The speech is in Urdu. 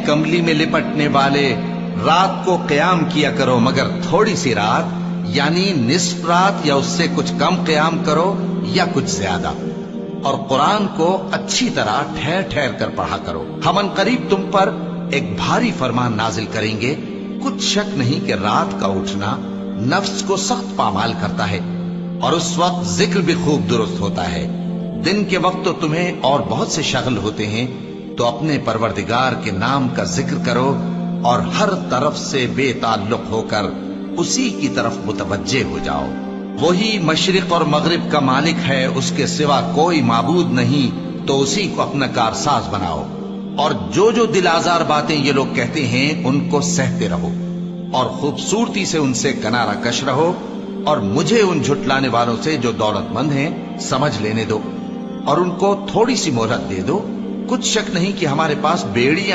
کملی میں لپٹنے والے، رات کو قیام کیا کرو مگر تھوڑی سی رات، یعنی نصف رات یا اس سے کچھ کم قیام کرو یا کچھ زیادہ، اور قرآن کو اچھی طرح ٹھہر ٹھہر کر پڑھا کرو۔ ہم ان قریب تم پر ایک بھاری فرمان نازل کریں گے، کچھ شک نہیں کہ رات کا اٹھنا نفس کو سخت پامال کرتا ہے، اور اس وقت ذکر بھی خوب درست ہوتا ہے۔ دن کے وقت تو تمہیں اور بہت سے شغل ہوتے ہیں، تو اپنے پروردگار کے نام کا ذکر کرو اور ہر طرف سے بے تعلق ہو کر اسی کی طرف متوجہ ہو جاؤ۔ وہی مشرق اور مغرب کا مالک ہے، اس کے سوا کوئی معبود نہیں، تو اسی کو اپنا کارساز بناؤ۔ اور جو جو دل آزار باتیں یہ لوگ کہتے ہیں ان کو سہتے رہو، اور خوبصورتی سے ان سے کنارہ کش رہو، اور مجھے ان جھٹلانے والوں سے جو دولت مند ہیں سمجھ لینے دو، اور ان کو تھوڑی سی مہلت دے دو۔ کچھ شک نہیں کہ ہمارے پاس بیڑیاں